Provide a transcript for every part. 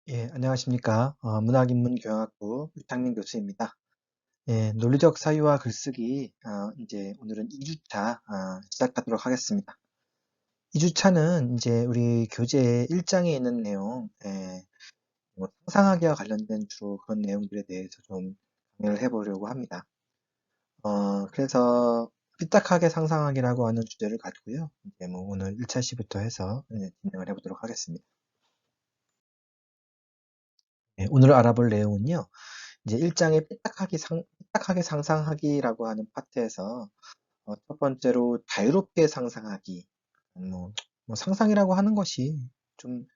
예, 안녕하십니까. 문학인문경학부 유창민 교수입니다. 예, 논리적 사유와 글쓰기, 이제 오늘은 2주차 시작하도록 하겠습니다. 2주차는 이제 우리 교재 1장에 있는 내용, 뭐 상상하기와 관련된 주로 그런 내용들에 대해서 좀 강의를 해보려고 합니다. 그래서 삐딱하게 상상하기라고 하는 주제를 가지고요. 이제 뭐 오늘 1차 시부터 해서 진행을 해보도록 하겠습니다. 예, 오늘 알아볼 내용은요. 이제 1장의 삐딱하게 상상하기라고 하는 파트에서 첫 번째로 자유롭게 상상하기. 뭐, 뭐 상상이라고 하는 것이 좀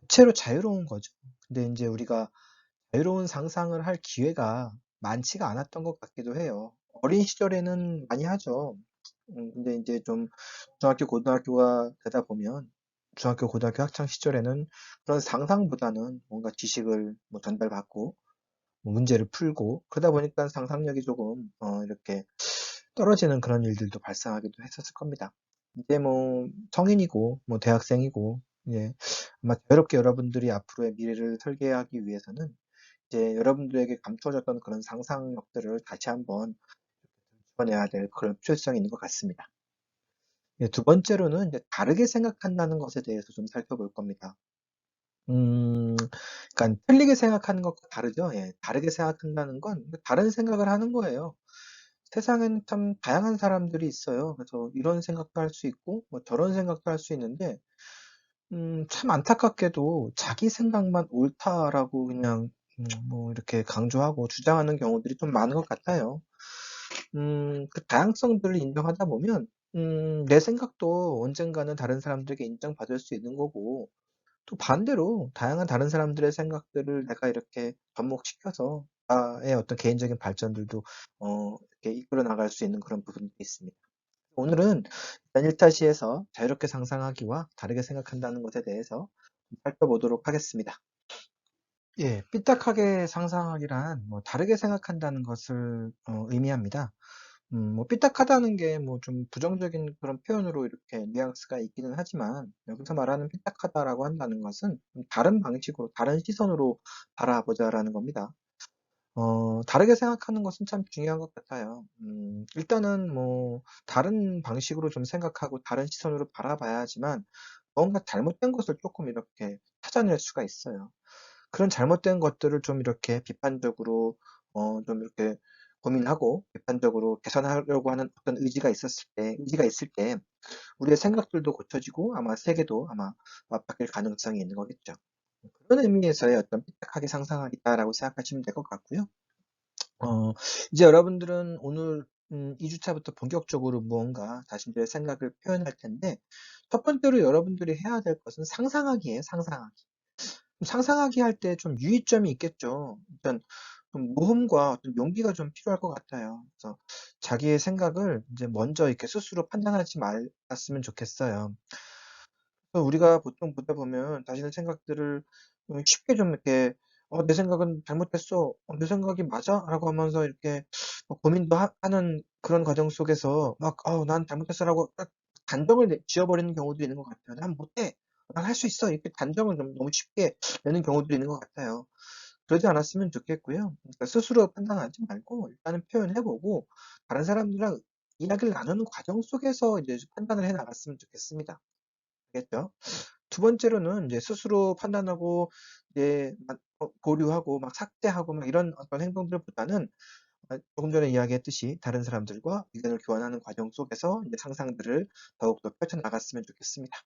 자체로 자유로운 거죠. 근데 이제 우리가 자유로운 상상을 할 기회가 많지가 않았던 것 같기도 해요. 어린 시절에는 많이 하죠. 근데 이제 좀 중학교, 고등학교가 되다 보면 중학교, 고등학교 학창 시절에는 그런 상상보다는 뭔가 지식을 뭐 전달받고 뭐 문제를 풀고 그러다 보니까 상상력이 조금 이렇게 떨어지는 그런 일들도 발생하기도 했었을 겁니다. 이제 뭐 성인이고 뭐 대학생이고 이제 아마 자유롭게 여러분들이 앞으로의 미래를 설계하기 위해서는 이제 여러분들에게 감춰졌던 그런 상상력들을 다시 한번 집어내야 될 그런 필요성이 있는 것 같습니다. 예, 두 번째로는 이제 다르게 생각한다는 것에 대해서 좀 살펴볼 겁니다. 그러니까 틀리게 생각하는 것과 다르죠. 예, 다르게 생각한다는 건 다른 생각을 하는 거예요. 세상에는 참 다양한 사람들이 있어요. 그래서 이런 생각도 할 수 있고, 뭐 저런 생각도 할 수 있는데, 참 안타깝게도 자기 생각만 옳다라고 그냥, 뭐 이렇게 강조하고 주장하는 경우들이 좀 많은 것 같아요. 그 다양성들을 인정하다 보면, 내 생각도 언젠가는 다른 사람들에게 인정받을 수 있는 거고, 또 반대로 다양한 다른 사람들의 생각들을 내가 이렇게 접목시켜서 나의 어떤 개인적인 발전들도 이렇게 이끌어 나갈 수 있는 그런 부분이 있습니다. 오늘은 일단 1차 시에서 자유롭게 상상하기와 다르게 생각한다는 것에 대해서 살펴보도록 하겠습니다. 예, 삐딱하게 상상하기란 뭐 다르게 생각한다는 것을 의미합니다. 뭐 삐딱하다는 게 뭐 좀 부정적인 그런 표현으로 이렇게 뉘앙스가 있기는 하지만 여기서 말하는 삐딱하다라고 한다는 것은 좀 다른 방식으로, 다른 시선으로 바라보자라는 겁니다. 다르게 생각하는 것은 참 중요한 것 같아요. 일단은 뭐 다른 방식으로 좀 생각하고 다른 시선으로 바라봐야지만 뭔가 잘못된 것을 조금 이렇게 찾아낼 수가 있어요. 그런 잘못된 것들을 좀 이렇게 비판적으로 좀 이렇게 고민하고 비판적으로 개선하려고 하는 어떤 의지가 있을 때 우리의 생각들도 고쳐지고 아마 세계도 아마 바뀔 가능성이 있는 거겠죠. 그런 의미에서의 어떤 삐딱하게 상상하기다라고 생각하시면 될 것 같고요. 어, 이제 여러분들은 오늘 2주차부터 본격적으로 무언가 자신들의 생각을 표현할 텐데 첫 번째로 여러분들이 해야 될 것은 상상하기예요, 상상하기. 상상하기 할 때 좀 유의점이 있겠죠. 일단 좀 모험과 어떤 용기가 좀 필요할 것 같아요. 그래서 자기의 생각을 이제 먼저 이렇게 스스로 판단하지 말았으면 좋겠어요. 그래서 우리가 보통 보다 보면 자신의 생각들을 쉽게 좀 이렇게 내 생각은 잘못했어. 내 생각이 맞아? 라고 하면서 이렇게 고민도 하는 그런 과정 속에서 막, 난 잘못했어. 라고 딱 단정을 지어버리는 경우도 있는 것 같아요. 난 못해. 난 할 수 있어. 이렇게 단정을 좀 너무 쉽게 내는 경우도 있는 것 같아요. 그러지 않았으면 좋겠고요. 그러니까 스스로 판단하지 말고 일단은 표현해보고 다른 사람들이랑 이야기를 나누는 과정 속에서 이제 판단을 해 나갔으면 좋겠습니다. 알겠죠? 두 번째로는 이제 스스로 판단하고 이제 막 보류하고 막 삭제하고 막 이런 어떤 행동들보다는 조금 전에 이야기했듯이 다른 사람들과 의견을 교환하는 과정 속에서 이제 상상들을 더욱더 펼쳐나갔으면 좋겠습니다.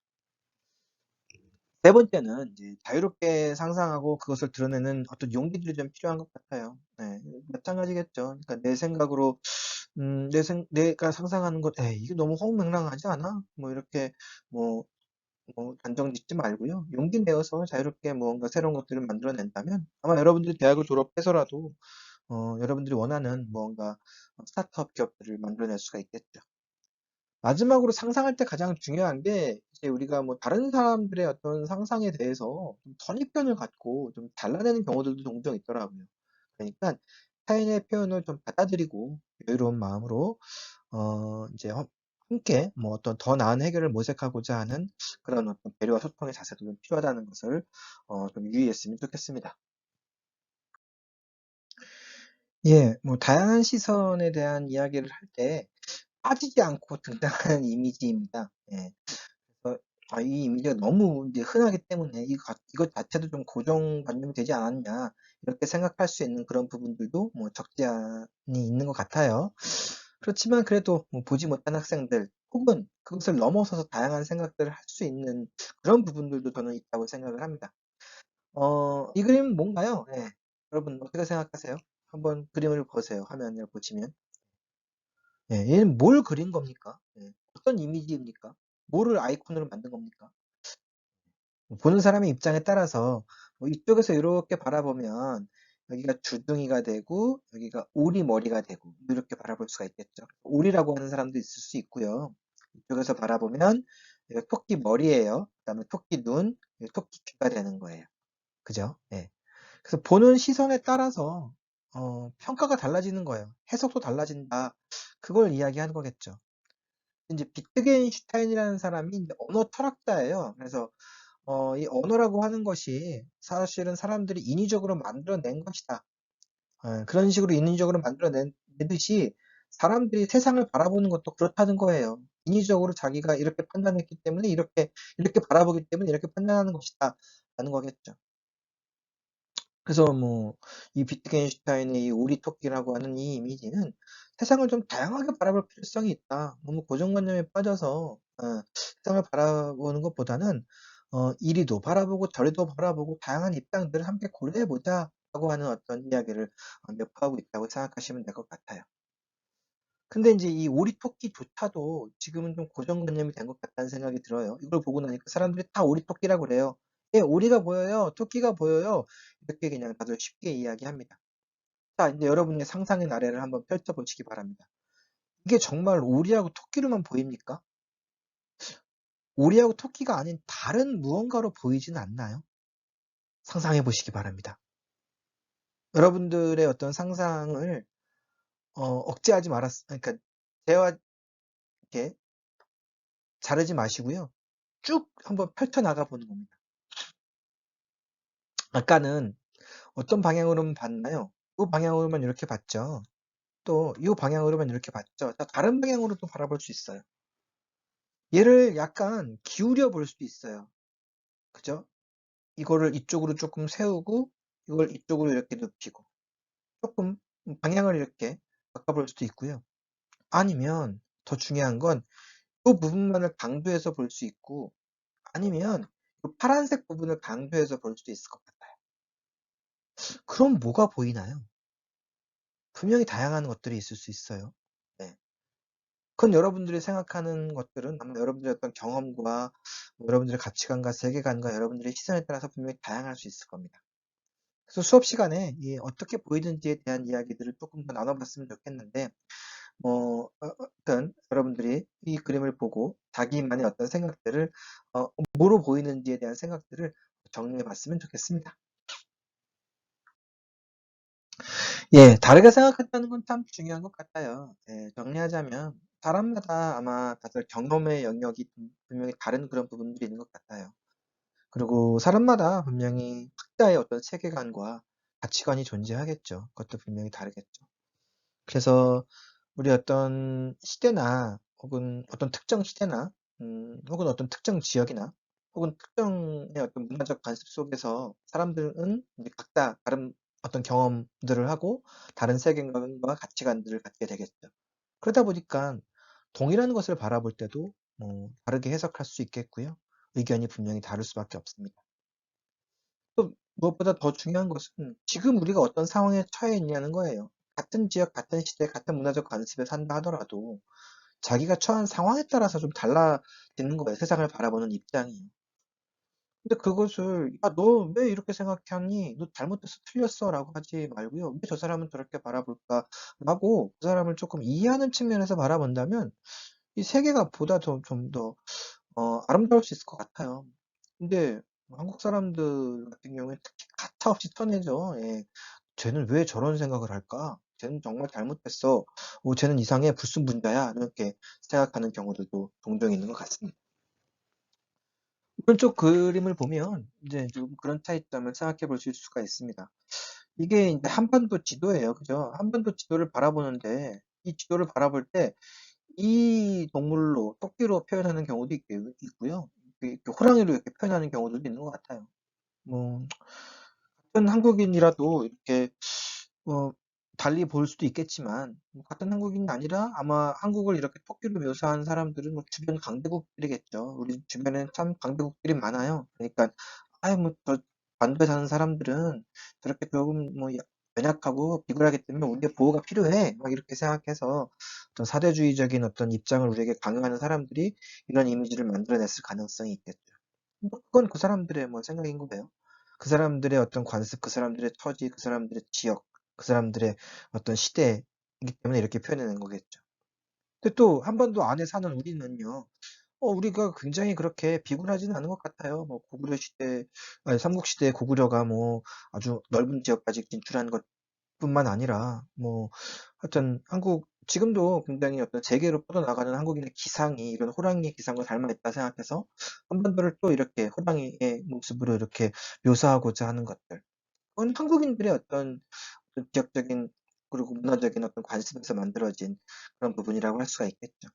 세 번째는 이제 자유롭게 상상하고 그것을 드러내는 어떤 용기들이 좀 필요한 것 같아요. 네, 마찬가지겠죠. 그러니까 내 생각으로 내가 상상하는 것, 에이, 이게 너무 허무맹랑하지 않아? 뭐 이렇게 뭐 단정 짓지 말고요. 용기 내어서 자유롭게 무언가 새로운 것들을 만들어낸다면 아마 여러분들이 대학을 졸업해서라도 여러분들이 원하는 무언가 스타트업 기업들을 만들어낼 수가 있겠죠. 마지막으로 상상할 때 가장 중요한 게 이제 우리가 뭐 다른 사람들의 어떤 상상에 대해서 좀 선입견을 갖고 좀 잘라내는 경우들도 종종 있더라고요. 그러니까 타인의 표현을 좀 받아들이고 여유로운 마음으로 이제 함께 뭐 어떤 더 나은 해결을 모색하고자 하는 그런 어떤 배려와 소통의 자세도 좀 필요하다는 것을 좀 유의했으면 좋겠습니다. 예, 뭐 다양한 시선에 대한 이야기를 할 때 빠지지 않고 등장하는 이미지입니다. 예. 그래서 이 이미지가 너무 이제 흔하기 때문에 이것 자체도 좀 고정관념이 되지 않았냐 이렇게 생각할 수 있는 그런 부분들도 뭐 적지 않이 있는 것 같아요. 그렇지만 그래도 뭐 보지 못한 학생들 혹은 그것을 넘어서서 다양한 생각들을 할 수 있는 그런 부분들도 저는 있다고 생각을 합니다. 이 그림은 뭔가요? 예. 여러분 어떻게 생각하세요? 한번 그림을 보세요. 화면을 보시면. 예, 얘는 뭘 그린 겁니까? 예. 어떤 이미지입니까? 뭐를 아이콘으로 만든 겁니까? 보는 사람의 입장에 따라서 뭐 이쪽에서 이렇게 바라보면 여기가 주둥이가 되고 여기가 오리 머리가 되고 이렇게 바라볼 수가 있겠죠. 오리라고 하는 사람도 있을 수 있고요. 이쪽에서 바라보면 여기가 토끼 머리예요. 그다음에 토끼 눈, 토끼 귀가 되는 거예요. 그죠? 예. 그래서 보는 시선에 따라서 평가가 달라지는 거예요. 해석도 달라진다. 그걸 이야기하는 거겠죠. 이제 비트겐슈타인이라는 사람이 이제 언어 철학자예요. 그래서 이 언어라고 하는 것이 사실은 사람들이 인위적으로 만들어낸 것이다. 그런 식으로 인위적으로 만들어내듯이 사람들이 세상을 바라보는 것도 그렇다는 거예요. 인위적으로 자기가 이렇게 판단했기 때문에 이렇게 바라보기 때문에 이렇게 판단하는 것이다. 라는 거겠죠. 그래서 뭐, 이 비트겐슈타인의 이 오리 토끼라고 하는 이 이미지는 세상을 좀 다양하게 바라볼 필요성이 있다. 너무 고정관념에 빠져서, 세상을 바라보는 것보다는, 이리도 바라보고 저리도 바라보고 다양한 입장들을 함께 고려해보자. 라고 하는 어떤 이야기를 내포하고 있다고 생각하시면 될 것 같아요. 근데 이제 이 오리 토끼조차도 지금은 좀 고정관념이 된 것 같다는 생각이 들어요. 이걸 보고 나니까 사람들이 다 오리 토끼라고 그래요. 예, 오리가 보여요. 토끼가 보여요. 이렇게 그냥 다들 쉽게 이야기합니다. 자, 이제 여러분의 상상의 나래를 한번 펼쳐보시기 바랍니다. 이게 정말 오리하고 토끼로만 보입니까? 오리하고 토끼가 아닌 다른 무언가로 보이지는 않나요? 상상해 보시기 바랍니다. 여러분들의 어떤 상상을 억제하지 그러니까 대화 이렇게 자르지 마시고요. 쭉 한번 펼쳐나가 보는 겁니다. 아까는 어떤 방향으로만 봤나요? 이 방향으로만 이렇게 봤죠. 또 이 방향으로만 이렇게 봤죠. 자, 다른 방향으로도 바라볼 수 있어요. 얘를 약간 기울여 볼 수도 있어요. 그죠? 이거를 이쪽으로 조금 세우고 이걸 이쪽으로 이렇게 눕히고 조금 방향을 이렇게 바꿔볼 수도 있고요. 아니면 더 중요한 건 이 부분만을 강조해서 볼 수 있고 아니면 이 파란색 부분을 강조해서 볼 수도 있을 것 같아요. 그럼 뭐가 보이나요? 분명히 다양한 것들이 있을 수 있어요. 네. 그건 여러분들이 생각하는 것들은 아마 여러분들의 어떤 경험과 뭐 여러분들의 가치관과 세계관과 여러분들의 시선에 따라서 분명히 다양할 수 있을 겁니다. 그래서 수업 시간에 이 어떻게 보이는지에 대한 이야기들을 조금 더 나눠봤으면 좋겠는데, 어떤 여러분들이 이 그림을 보고 자기만의 어떤 생각들을 뭐로 보이는지에 대한 생각들을 정리해봤으면 좋겠습니다. 예, 다르게 생각한다는 건 참 중요한 것 같아요. 예, 정리하자면 사람마다 아마 다들 경험의 영역이 분명히 다른 그런 부분들이 있는 것 같아요. 그리고 사람마다 분명히 각자의 어떤 세계관과 가치관이 존재하겠죠. 그것도 분명히 다르겠죠. 그래서 우리 어떤 시대나 혹은 어떤 특정 시대나 혹은 어떤 특정 지역이나 혹은 특정의 어떤 문화적 관습 속에서 사람들은 이제 각자 다른 어떤 경험들을 하고 다른 세계관과 가치관들을 갖게 되겠죠. 그러다 보니까 동일한 것을 바라볼 때도 다르게 해석할 수 있겠고요. 의견이 분명히 다를 수밖에 없습니다. 또 무엇보다 더 중요한 것은 지금 우리가 어떤 상황에 처해 있냐는 거예요. 같은 지역, 같은 시대, 같은 문화적 관습에 산다 하더라도 자기가 처한 상황에 따라서 좀 달라지는 거예요. 세상을 바라보는 입장이. 근데 그것을 야, 너 왜 이렇게 생각하니? 너 잘못됐어, 틀렸어 라고 하지 말고요. 왜 저 사람은 저렇게 바라볼까? 라고 그 사람을 조금 이해하는 측면에서 바라본다면 이 세계가 보다 좀 더 아름다울 수 있을 것 같아요. 근데 한국 사람들 같은 경우에 특히 가차없이 쳐내죠. 예. 쟤는 왜 저런 생각을 할까? 쟤는 정말 잘못했어. 쟤는 이상해. 불순분자야. 이렇게 생각하는 경우들도 종종 있는 것 같습니다. 오른쪽 그림을 보면 이제 좀 그런 차이점을 생각해 보실 수가 있습니다. 이게 이제 한반도 지도예요. 그죠? 한반도 지도를 바라보는데 이 지도를 바라볼 때 이 동물로 토끼로 표현하는 경우도 있고요. 이렇게 호랑이로 이렇게 표현하는 경우들도 있는 것 같아요. 뭐 같은 한국인이라도 이렇게 어, 달리 볼 수도 있겠지만 같은 한국인이 아니라 아마 한국을 이렇게 토끼로 묘사한 사람들은 뭐 주변 강대국들이겠죠. 우리 주변에 참 강대국들이 많아요. 그러니까 아유 뭐저 반도에 사는 사람들은 저렇게 조금 뭐 연약하고 비굴하기 때문에 우리의 보호가 필요해. 막 이렇게 생각해서 어떤 사대주의적인 어떤 입장을 우리에게 강요하는 사람들이 이런 이미지를 만들어냈을 가능성이 있겠죠. 뭐 그건 그 사람들의 뭐 생각인 거예요. 그 사람들의 어떤 관습, 그 사람들의 처지, 그 사람들의 지역, 그 사람들의 어떤 시대이기 때문에 이렇게 표현해낸 거겠죠. 근데 또 한반도 안에 사는 우리는요, 우리가 굉장히 그렇게 비굴하지는 않은 것 같아요. 뭐 고구려 시대, 아니 삼국시대 고구려가 뭐 아주 넓은 지역까지 진출한 것뿐만 아니라 뭐 하여튼 한국 지금도 굉장히 어떤 세계로 뻗어나가는 한국인의 기상이 이런 호랑이의 기상과 닮아있다 생각해서 한반도를 또 이렇게 호랑이의 모습으로 이렇게 묘사하고자 하는 것들. 그건 한국인들의 어떤 지역적인 그리고 문화적인 어떤 관습에서 만들어진 그런 부분이라고 할 수가 있겠죠.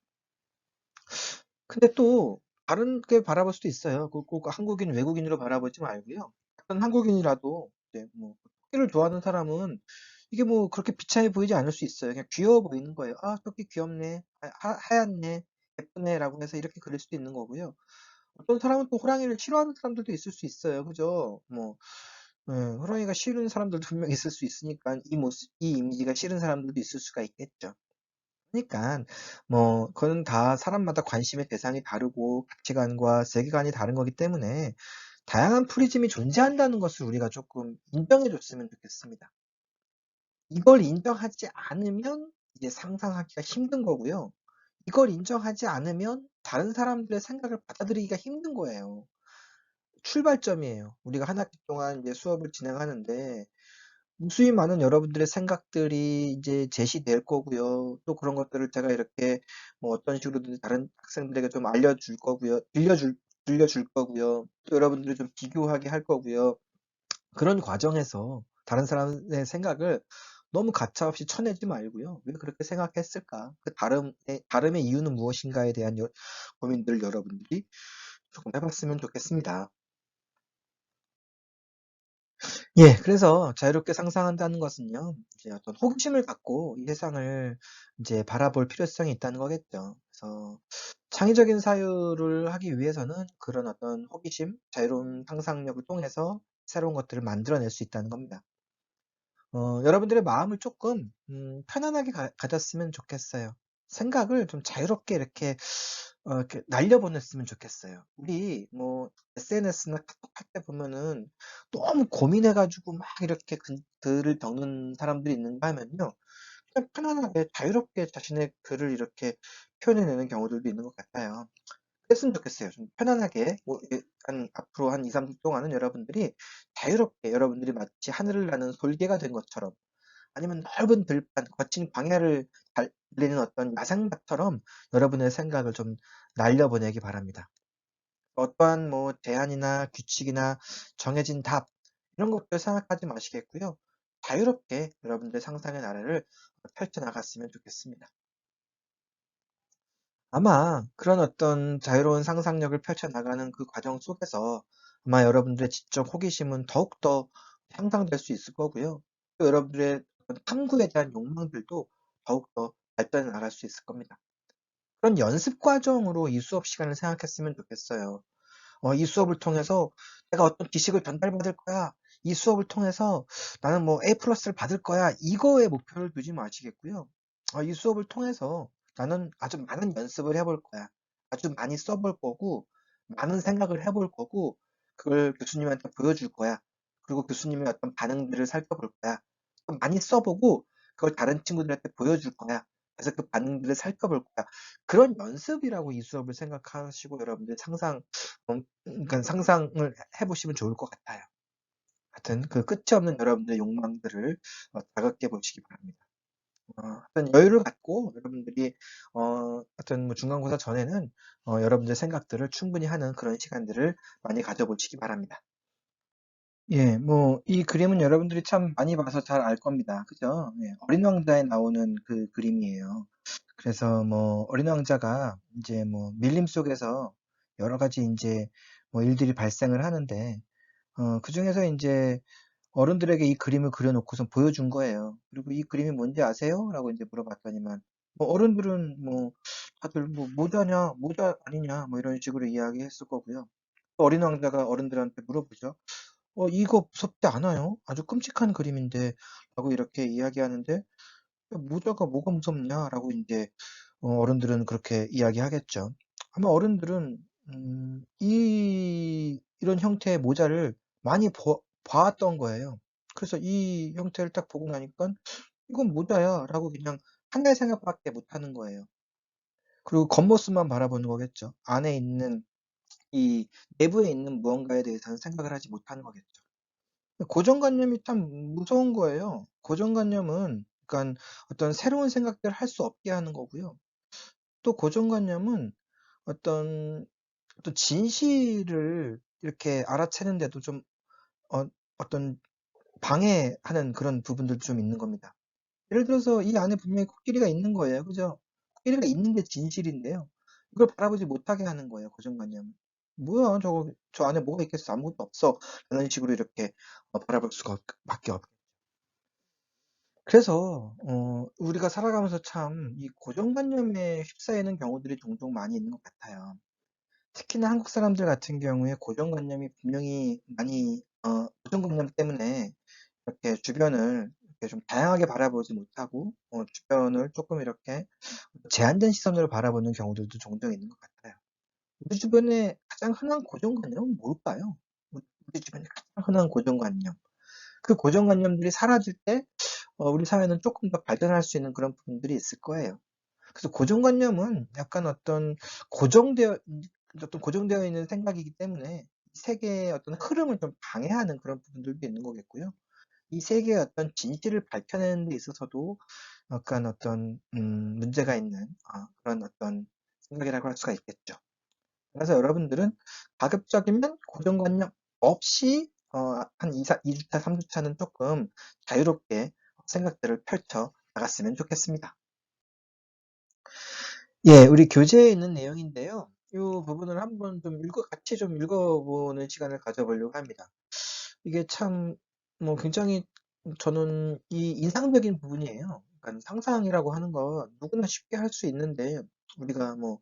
근데 또 다르게 바라볼 수도 있어요. 꼭 한국인, 외국인으로 바라보지 말고요. 어떤 한국인이라도 이제 뭐 토끼를 좋아하는 사람은 이게 뭐 그렇게 비참해 보이지 않을 수 있어요. 그냥 귀여워 보이는 거예요. 아, 토끼 귀엽네. 하얗네. 예쁘네라고 해서 이렇게 그릴 수도 있는 거고요. 어떤 사람은 또 호랑이를 싫어하는 사람들도 있을 수 있어요. 그죠? 뭐 호랑이가 싫은 사람들도 분명 있을 수 있으니까 이 모습, 이 이미지가 싫은 사람들도 있을 수가 있겠죠. 그러니까 뭐 그건 다 사람마다 관심의 대상이 다르고 가치관과 세계관이 다른 거기 때문에 다양한 프리즘이 존재한다는 것을 우리가 조금 인정해 줬으면 좋겠습니다. 이걸 인정하지 않으면 이제 상상하기가 힘든 거고요. 이걸 인정하지 않으면 다른 사람들의 생각을 받아들이기가 힘든 거예요. 출발점이에요. 우리가 한 학기 동안 이제 수업을 진행하는데 무수히 많은 여러분들의 생각들이 이제 제시될 거고요. 또 그런 것들을 제가 이렇게 뭐 어떤 식으로든 다른 학생들에게 좀 알려줄 거고요. 들려줄 거고요. 또 여러분들이 좀 비교하게 할 거고요. 그런 과정에서 다른 사람의 생각을 너무 가차없이 쳐내지 말고요. 왜 그렇게 생각했을까? 그 다름의 이유는 무엇인가에 대한 고민들을 여러분들이 조금 해봤으면 좋겠습니다. 예, 그래서 자유롭게 상상한다는 것은요, 이제 어떤 호기심을 갖고 이 세상을 이제 바라볼 필요성이 있다는 거겠죠. 그래서 창의적인 사유를 하기 위해서는 그런 어떤 호기심, 자유로운 상상력을 통해서 새로운 것들을 만들어낼 수 있다는 겁니다. 여러분들의 마음을 조금 편안하게 가졌으면 좋겠어요. 생각을 좀 자유롭게 이렇게 날려보냈으면 좋겠어요. 우리 뭐 SNS나 카톡 할 때 보면은 너무 고민해가지고 막 이렇게 글을 적는 사람들이 있는가 하면요. 그냥 편안하게 자유롭게 자신의 글을 이렇게 표현해내는 경우들도 있는 것 같아요. 그랬으면 좋겠어요. 좀 편안하게 뭐 앞으로 한 2, 3주 동안은 여러분들이 자유롭게 여러분들이 마치 하늘을 나는 솔개가 된 것처럼 아니면 넓은 들판, 거친 광야를 달리는 어떤 야생마처럼 여러분의 생각을 좀 날려보내기 바랍니다. 어떠한 뭐 제한이나 규칙이나 정해진 답 이런 것들 생각하지 마시겠고요. 자유롭게 여러분들의 상상의 나래를 펼쳐나갔으면 좋겠습니다. 아마 그런 어떤 자유로운 상상력을 펼쳐나가는 그 과정 속에서 아마 여러분들의 지적 호기심은 더욱더 향상될 수 있을 거고요. 또 여러분들의 어떤 탐구에 대한 욕망들도 더욱더 발전해 나갈 수 있을 겁니다. 그런 연습 과정으로 이 수업 시간을 생각했으면 좋겠어요. 이 수업을 통해서 내가 어떤 지식을 전달받을 거야. 이 수업을 통해서 나는 뭐 A 플러스를 받을 거야. 이거에 목표를 두지 마시겠고요. 이 수업을 통해서 나는 아주 많은 연습을 해볼 거야. 아주 많이 써볼 거고, 많은 생각을 해볼 거고, 그걸 교수님한테 보여줄 거야. 그리고 교수님의 어떤 반응들을 살펴볼 거야. 많이 써보고, 그걸 다른 친구들한테 보여줄 거야. 그래서 그 반응들을 살펴볼 거야. 그런 연습이라고 이 수업을 생각하시고 여러분들 그러니까 상상을 해보시면 좋을 것 같아요. 하여튼 그 끝이 없는 여러분들의 욕망들을 자극해 보시기 바랍니다. 어떤 여유를 갖고 여러분들이 어떤 뭐 중간고사 전에는 여러분들의 생각들을 충분히 하는 그런 시간들을 많이 가져보시기 바랍니다. 예, 뭐, 이 그림은 여러분들이 참 많이 봐서 잘 알 겁니다. 그죠? 예, 어린 왕자에 나오는 그 그림이에요. 그래서 뭐, 어린 왕자가 이제 뭐, 밀림 속에서 여러 가지 이제 뭐 일들이 발생을 하는데, 그 중에서 이제 어른들에게 이 그림을 그려놓고서 보여준 거예요. 그리고 이 그림이 뭔지 아세요? 라고 이제 물어봤더니만, 뭐 어른들은 뭐, 다들 뭐, 모자냐, 모자 아니냐, 뭐 이런 식으로 이야기했을 거고요. 또 어린 왕자가 어른들한테 물어보죠. 이거 무섭지 않아요? 아주 끔찍한 그림인데, 라고 이렇게 이야기하는데, 야, 모자가 뭐가 무섭냐라고 이제 어른들은 그렇게 이야기하겠죠. 아마 어른들은 이런 형태의 모자를 많이 봐왔던 거예요. 그래서 이 형태를 딱 보고 나니까 이건 모자야라고 그냥 하나의 생각밖에 못 하는 거예요. 그리고 겉모습만 바라보는 거겠죠. 안에 있는 이 내부에 있는 무언가에 대해서는 생각을 하지 못하는 거겠죠. 고정관념이 참 무서운 거예요. 고정관념은 그러니까 어떤 새로운 생각들을 할 수 없게 하는 거고요. 또 고정관념은 어떤 또 진실을 이렇게 알아채는데도 좀 어떤 방해하는 그런 부분들도 좀 있는 겁니다. 예를 들어서 이 안에 분명히 코끼리가 있는 거예요. 그죠? 코끼리가 있는 게 진실인데요. 이걸 바라보지 못하게 하는 거예요. 고정관념은. 뭐야, 저 안에 뭐가 있겠어? 아무것도 없어. 라는 식으로 이렇게 바라볼 수가 밖에 없. 그래서 우리가 살아가면서 참 이 고정관념에 휩싸이는 경우들이 종종 많이 있는 것 같아요. 특히나 한국 사람들 같은 경우에 고정관념이 분명히 많이 고정관념 때문에 이렇게 주변을 이렇게 좀 다양하게 바라보지 못하고 주변을 조금 이렇게 제한된 시선으로 바라보는 경우들도 종종 있는 것 같아요. 우리 주변에 가장 흔한 고정관념은 뭘까요? 우리 주변에 가장 흔한 고정관념. 그 고정관념들이 사라질 때 우리 사회는 조금 더 발전할 수 있는 그런 부분들이 있을 거예요. 그래서 고정관념은 약간 어떤 고정되어 있는 생각이기 때문에 세계의 어떤 흐름을 좀 방해하는 그런 부분들도 있는 거겠고요. 이 세계의 어떤 진실을 밝혀내는 데 있어서도 약간 어떤 문제가 있는 그런 어떤 생각이라고 할 수가 있겠죠. 그래서 여러분들은 가급적이면 고정관념 없이 한 2주차, 3주차는 조금 자유롭게 생각들을 펼쳐 나갔으면 좋겠습니다. 예, 우리 교재에 있는 내용인데요. 이 부분을 한번 같이 좀 읽어보는 시간을 가져보려고 합니다. 이게 참, 뭐 굉장히 저는 이 인상적인 부분이에요. 그러니까 상상이라고 하는 건 누구나 쉽게 할 수 있는데, 우리가 뭐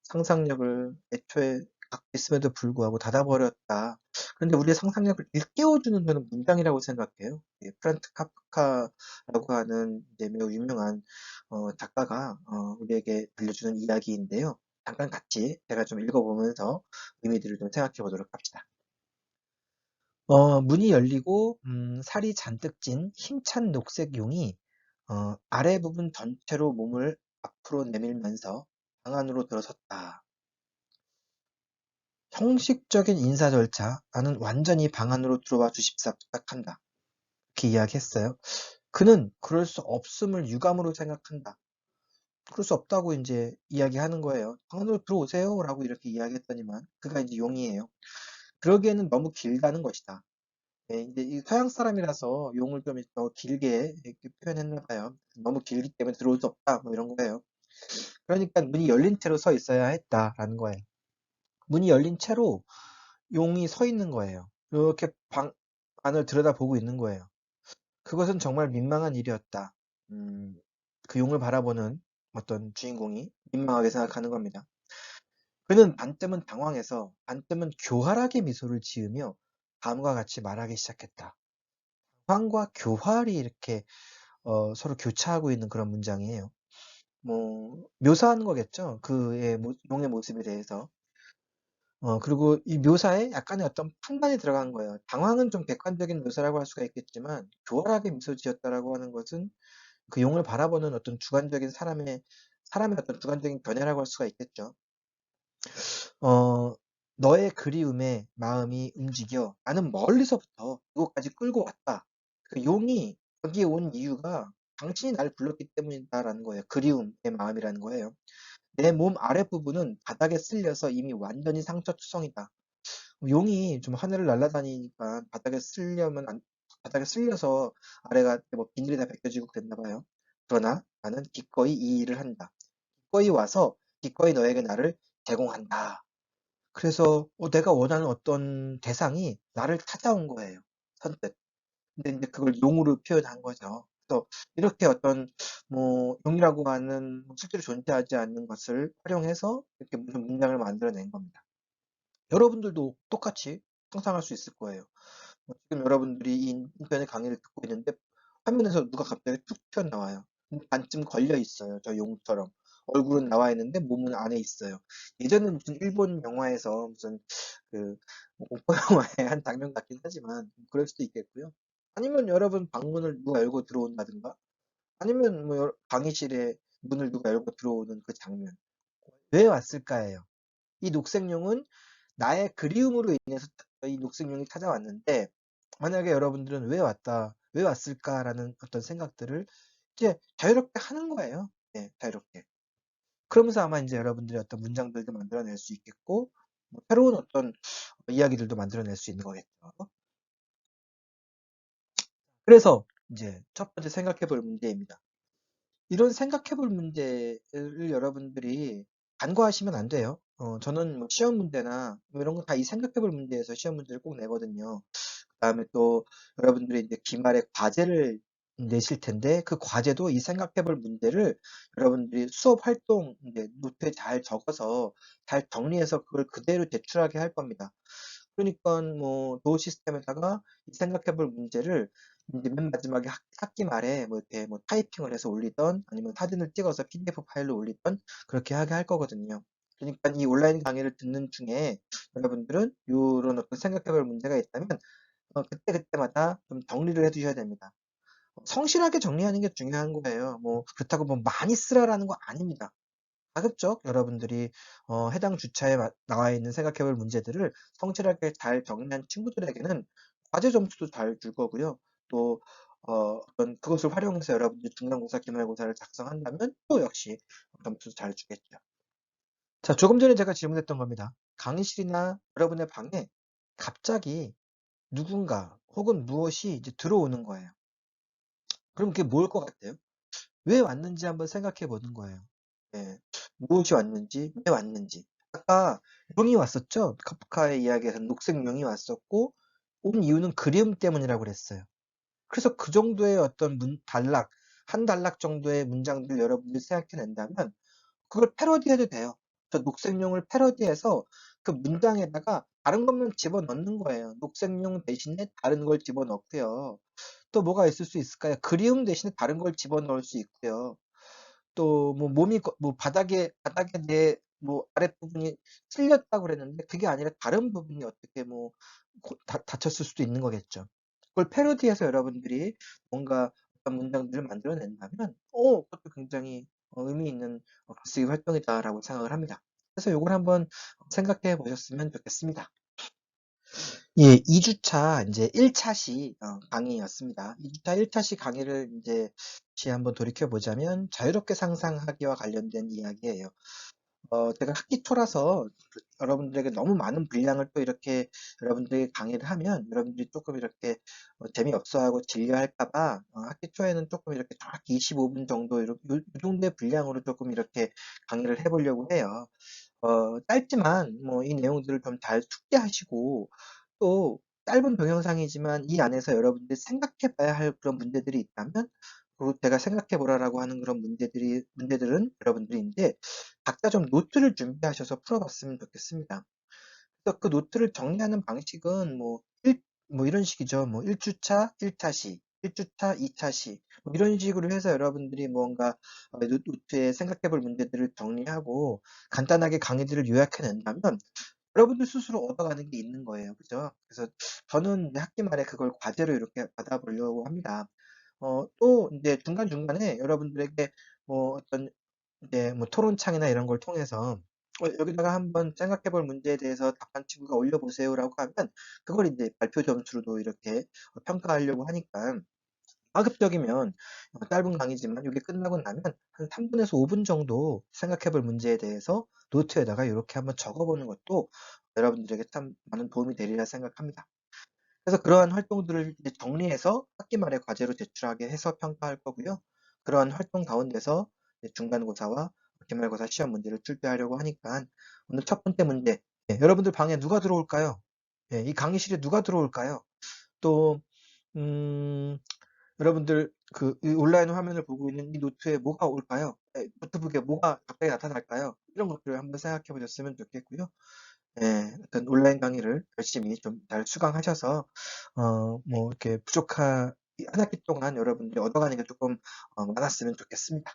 상상력을 애초에 갖고 있음에도 불구하고 닫아버렸다. 그런데 우리의 상상력을 일깨워주는 그런 문장이라고 생각해요. 예, 프란츠 카프카라고 하는 이제 매우 유명한 작가가 우리에게 들려주는 이야기인데요. 잠깐 같이 제가 좀 읽어보면서 의미들을 좀 생각해 보도록 합시다. 문이 열리고 살이 잔뜩 찐 힘찬 녹색 용이 아래 부분 전체로 몸을 앞으로 내밀면서 방 안으로 들어섰다. 형식적인 인사 절차, 나는 완전히 방 안으로 들어와 주십사 부탁한다. 이렇게 이야기했어요. 그는 그럴 수 없음을 유감으로 생각한다. 그럴 수 없다고 이제 이야기하는 거예요. 방 안으로 들어오세요. 라고 이렇게 이야기했더니만, 그가 이제 용이에요. 그러기에는 너무 길다는 것이다. 네, 이제 이 서양 사람이라서 용을 좀 더 길게 이렇게 표현했나 봐요. 너무 길기 때문에 들어올 수 없다. 뭐 이런 거예요. 그러니까 문이 열린 채로 서 있어야 했다라는 거예요. 문이 열린 채로 용이 서 있는 거예요. 이렇게 방 안을 들여다보고 있는 거예요. 그것은 정말 민망한 일이었다. 음, 그 용을 바라보는 어떤 주인공이 민망하게 생각하는 겁니다. 그는 반쯤은 당황해서 반쯤은 교활하게 미소를 지으며 다음과 같이 말하기 시작했다. 당황과 교활이 이렇게 서로 교차하고 있는 그런 문장이에요. 뭐 묘사하는 거겠죠. 그의 용의 모습에 대해서. 그리고 이 묘사에 약간의 어떤 판단이 들어간 거예요. 당황은 좀 객관적인 묘사라고 할 수가 있겠지만 교활하게 미소 지었다라고 하는 것은 그 용을 바라보는 어떤 사람의 어떤 주관적인 견해라고 할 수가 있겠죠. 어, 너의 그리움에 마음이 움직여 나는 멀리서부터 이곳까지 끌고 왔다. 그 용이 여기에 온 이유가 당신이 날 불렀기 때문이다라는 거예요. 그리움의 마음이라는 거예요. 내 몸 아랫부분은 바닥에 쓸려서 이미 완전히 상처투성이다. 용이 좀 하늘을 날아다니니까 바닥에 쓸려서 아래가 뭐 비닐이 다 벗겨지고 그랬나 봐요. 그러나 나는 기꺼이 이 일을 한다. 기꺼이 와서 기꺼이 너에게 나를 제공한다. 그래서 내가 원하는 어떤 대상이 나를 찾아온 거예요. 선뜻. 근데 이제 그걸 용으로 표현한 거죠. 그래서 이렇게 어떤 뭐 용이라고 하는 실제로 존재하지 않는 것을 활용해서 이렇게 무슨 문장을 만들어낸 겁니다. 여러분들도 똑같이 상상할 수 있을 거예요. 지금 여러분들이 이 인터넷 강의를 듣고 있는데 화면에서 누가 갑자기 툭 튀어나와요. 근데 반쯤 걸려 있어요. 저 용처럼. 얼굴은 나와 있는데 몸은 안에 있어요. 예전에 무슨 일본 영화에서 무슨 그 공포 영화의 한 장면 같긴 하지만 그럴 수도 있겠고요. 아니면 여러분 방문을 누가 열고 들어온다든가 아니면 뭐 강의실에 문을 누가 열고 들어오는 그 장면. 왜 왔을까예요? 이 녹색용은 나의 그리움으로 인해서 이 녹색용이 찾아왔는데 만약에 여러분들은 왜 왔을까라는 어떤 생각들을 이제 자유롭게 하는 거예요. 네, 자유롭게. 그러면서 아마 이제 여러분들이 어떤 문장들도 만들어낼 수 있겠고 뭐 새로운 어떤 이야기들도 만들어낼 수 있는 거겠죠. 그래서 이제 첫 번째 생각해 볼 문제입니다. 이런 생각해 볼 문제를 여러분들이 간과하시면 안 돼요. 저는 뭐 시험 문제나 뭐 이런 거 다 이 생각해 볼 문제에서 시험 문제를 꼭 내거든요. 그다음에 또 여러분들이 이제 기말에 과제를 내실 텐데 그 과제도 이 생각해 볼 문제를 여러분들이 수업 활동 이제 노트에 잘 적어서 잘 정리해서 그걸 그대로 제출하게 할 겁니다. 그러니까 뭐 도어 시스템에다가 이 생각해 볼 문제를 이제 맨 마지막에 학기 말에 뭐 이렇게 뭐 타이핑을 해서 올리던 아니면 사진을 찍어서 PDF 파일로 올리던 그렇게 하게 할 거거든요. 그러니까 이 온라인 강의를 듣는 중에 여러분들은 요런 어떤 생각해 볼 문제가 있다면 그때그때마다 좀 정리를 해 두셔야 됩니다. 성실하게 정리하는 게 중요한 거예요. 뭐 그렇다고 뭐 많이 쓰라라는 거 아닙니다. 가급적 여러분들이 해당 주차에 나와 있는 생각해 볼 문제들을 성실하게 잘 정리한 친구들에게는 과제 점수도 잘 줄 거고요. 또 어떤 그것을 활용해서 여러분들이 중간고사, 기말고사를 작성한다면 또 역시 점수 잘 주겠죠. 자, 조금 전에 제가 질문했던 겁니다. 강의실이나 여러분의 방에 갑자기 누군가 혹은 무엇이 이제 들어오는 거예요. 그럼 그게 뭘 것 같아요? 왜 왔는지 한번 생각해 보는 거예요. 예. 무엇이 왔는지, 왜 왔는지. 아까 용이 왔었죠? 카프카의 이야기에서는 녹색 용이 왔었고, 온 이유는 그리움 때문이라고 그랬어요. 그래서 그 정도의 어떤 한 단락 정도의 문장들 여러분들이 생각해낸다면, 그걸 패러디해도 돼요. 저 녹색용을 패러디해서 그 문장에다가 다른 것만 집어넣는 거예요. 녹색용 대신에 다른 걸 집어넣고요. 또 뭐가 있을 수 있을까요? 그리움 대신에 다른 걸 집어넣을 수 있고요. 또 뭐 뭐 바닥에 내 뭐 아랫부분이 쓸렸다고 그랬는데 그게 아니라 다른 부분이 어떻게 뭐 다쳤을 수도 있는 거겠죠. 그걸 패러디해서 여러분들이 뭔가 어떤 문장들을 만들어낸다면 그것도 굉장히 의미 있는 글쓰기 활동이다라고 생각을 합니다. 그래서 요걸 한번 생각해 보셨으면 좋겠습니다. 예, 2주차 이제 1차 시 강의였습니다. 2주차 1차 시 강의를 이제 다시 한번 돌이켜 보자면 자유롭게 상상하기와 관련된 이야기예요. 제가 학기 초라서 여러분들에게 너무 많은 분량을 또 이렇게 여러분들에게 강의를 하면 여러분들이 조금 이렇게 재미없어하고 질려할까 봐 학기 초에는 조금 이렇게 정확히 25분 정도 요 정도의 분량으로 조금 이렇게 강의를 해보려고 해요. 짧지만 뭐 이 내용들을 좀 잘 숙지하시고 또 짧은 동영상이지만 이 안에서 여러분들이 생각해 봐야 할 그런 문제들이 있다면 그리고 제가 생각해 보라라고 하는 그런 문제들은 여러분들인데 각자 좀 노트를 준비하셔서 풀어봤으면 좋겠습니다. 그래서 그 노트를 정리하는 방식은 뭐 이런 식이죠. 뭐 1주차 1차 시, 1주차 2차 시, 뭐 이런 식으로 해서 여러분들이 뭔가 노트에 생각해 볼 문제들을 정리하고 간단하게 강의들을 요약해 낸다면 여러분들 스스로 얻어가는 게 있는 거예요. 그죠? 그래서 저는 이제 학기 말에 그걸 과제로 이렇게 받아보려고 합니다. 또 이제 중간중간에 여러분들에게 뭐 어떤 이제 뭐 토론창이나 이런 걸 통해서 여기다가 한번 생각해 볼 문제에 대해서 답안 친구가 올려보세요라고 하면 그걸 이제 발표 점수로도 이렇게 평가하려고 하니까 가급적이면 짧은 강의지만 이게 끝나고 나면 한 3분에서 5분 정도 생각해 볼 문제에 대해서 노트에다가 이렇게 한번 적어 보는 것도 여러분들에게 참 많은 도움이 되리라 생각합니다. 그래서 그러한 활동들을 이제 정리해서 학기 말에 과제로 제출하게 해서 평가할 거고요. 그러한 활동 가운데서 이제 중간고사와 기말고사 시험 문제를 출제하려고 하니까 오늘 첫 번째 문제, 여러분들 방에 누가 들어올까요? 이 강의실에 누가 들어올까요? 또 음, 여러분들 이 온라인 화면을 보고 있는 이 노트에 뭐가 올까요? 노트북에 뭐가 갑자기 나타날까요? 이런 것들을 한번 생각해 보셨으면 좋겠고요. 어떤 온라인 강의를 열심히 좀 잘 수강하셔서 뭐 이렇게 한 학기 동안 여러분들이 얻어가는 게 조금 많았으면 좋겠습니다.